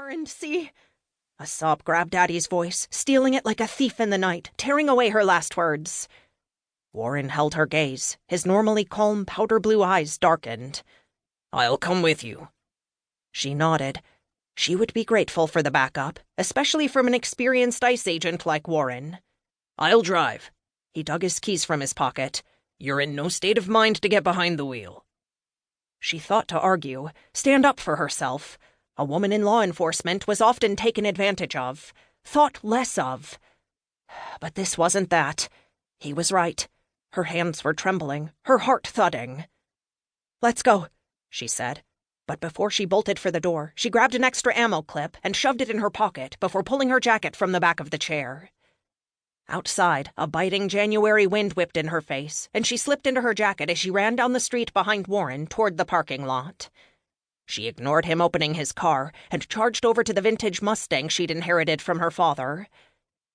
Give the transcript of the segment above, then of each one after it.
Warren, see? A sob grabbed Addie's voice, stealing it like a thief in the night, tearing away her last words. Warren held her gaze. His normally calm, powder-blue eyes darkened. "I'll come with you." She nodded. She would be grateful for the backup, especially from an experienced ICE agent like Warren. "I'll drive." He dug his keys from his pocket. "You're in no state of mind to get behind the wheel." She thought to argue, stand up for herself. A woman in law enforcement was often taken advantage of, thought less of. But this wasn't that. He was right. Her hands were trembling, her heart thudding. "Let's go," she said. But before she bolted for the door, she grabbed an extra ammo clip and shoved it in her pocket before pulling her jacket from the back of the chair. Outside, a biting January wind whipped in her face, and she slipped into her jacket as she ran down the street behind Warren toward the parking lot. She ignored him opening his car and charged over to the vintage Mustang she'd inherited from her father.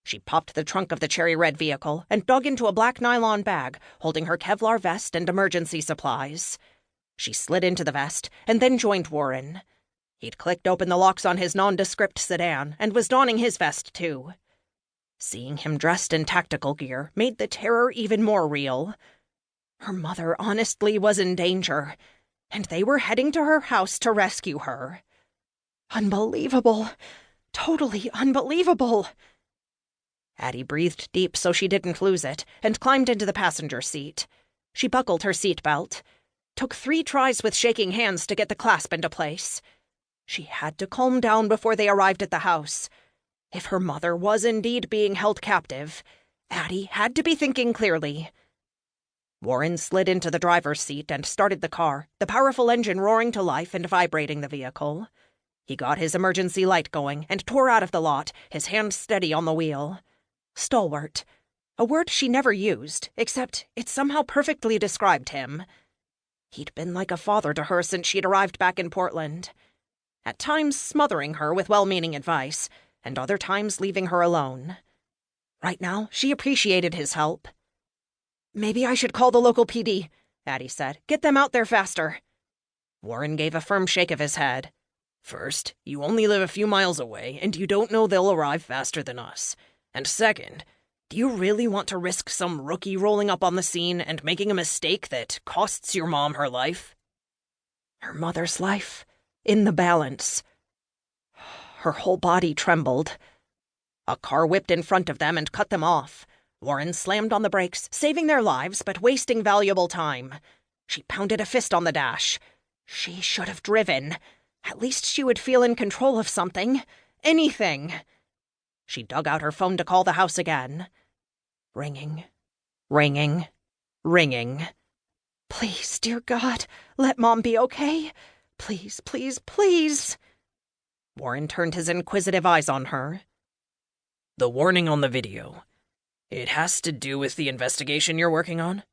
She popped the trunk of the cherry-red vehicle and dug into a black nylon bag, holding her Kevlar vest and emergency supplies. She slid into the vest and then joined Warren. He'd clicked open the locks on his nondescript sedan and was donning his vest, too. Seeing him dressed in tactical gear made the terror even more real. Her mother honestly was in danger, and they were heading to her house to rescue her. Unbelievable. Totally unbelievable. Addie breathed deep so she didn't lose it and climbed into the passenger seat. She buckled her seatbelt. Took 3 tries with shaking hands to get the clasp into place. She had to calm down before they arrived at the house. If her mother was indeed being held captive, Addie had to be thinking clearly. Warren slid into the driver's seat and started the car, the powerful engine roaring to life and vibrating the vehicle. He got his emergency light going and tore out of the lot, his hand steady on the wheel. Stalwart. A word she never used, except it somehow perfectly described him. He'd been like a father to her since she'd arrived back in Portland. At times smothering her with well-meaning advice, and other times leaving her alone. Right now, she appreciated his help. "Maybe I should call the local PD," Addie said. "Get them out there faster." Warren gave a firm shake of his head. "First, you only live a few miles away, and you don't know they'll arrive faster than us. And second, do you really want to risk some rookie rolling up on the scene and making a mistake that costs your mom her life?" Her mother's life, in the balance. Her whole body trembled. A car whipped in front of them and cut them off. Warren slammed on the brakes, saving their lives but wasting valuable time. She pounded a fist on the dash. She should have driven. At least she would feel in control of something. Anything. She dug out her phone to call the house again. Ringing. Ringing. Ringing. "Please, dear God, let Mom be okay. Please, please, please." Warren turned his inquisitive eyes on her. "The warning on the video. It has to do with the investigation you're working on?"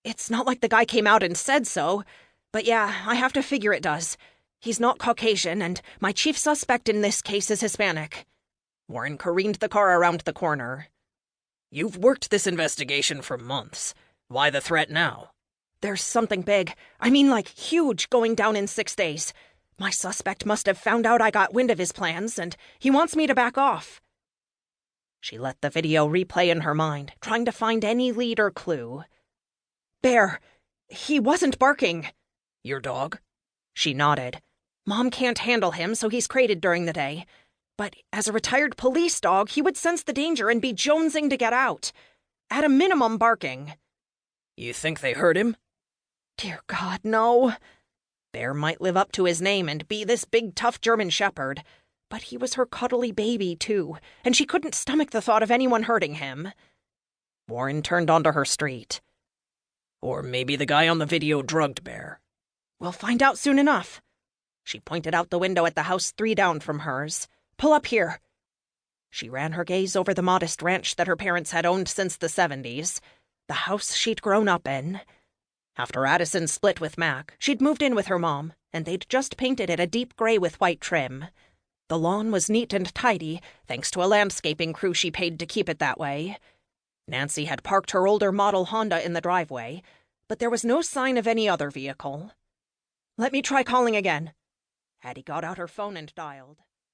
"It's not like the guy came out and said so. But yeah, I have to figure it does. He's not Caucasian, and my chief suspect in this case is Hispanic." Warren careened the car around the corner. "You've worked this investigation for months. Why the threat now?" "There's something big. I mean, like, huge, going down in 6 days. My suspect must have found out I got wind of his plans, and he wants me to back off." She let the video replay in her mind, trying to find any lead or clue. "Bear. He wasn't barking." "Your dog?" She nodded. "Mom can't handle him, so he's crated during the day. But as a retired police dog, he would sense the danger and be jonesing to get out. At a minimum, barking." "You think they hurt him?" "Dear God, no." Bear might live up to his name and be this big, tough German shepherd, but he was her cuddly baby, too, and she couldn't stomach the thought of anyone hurting him. Warren turned onto her street. "Or maybe the guy on the video drugged Bear." "We'll find out soon enough." She pointed out the window at the house 3 down from hers. "Pull up here." She ran her gaze over the modest ranch that her parents had owned since the 70s, the house she'd grown up in. After Addison split with Mack, she'd moved in with her mom, and they'd just painted it a deep gray with white trim. The lawn was neat and tidy, thanks to a landscaping crew she paid to keep it that way. Nancy had parked her older model Honda in the driveway, but there was no sign of any other vehicle. "Let me try calling again." Addie got out her phone and dialed.